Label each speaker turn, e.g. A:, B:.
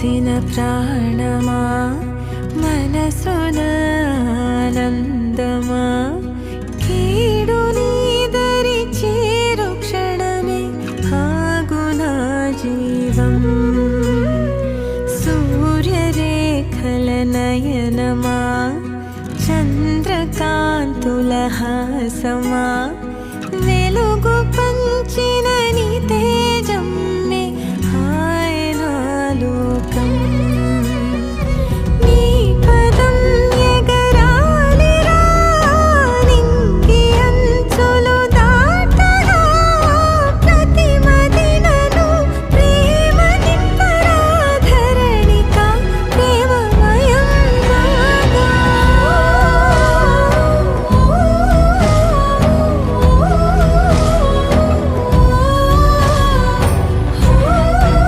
A: పోసిన ప్రాణమా మనసున ఆనందమా కీడు నీదరి చేరు క్షణమే ఆగునా జీవం సూర్యరేఖల నయనమా చంద్రకాంతుల హాసమా వెలుగు పంచిన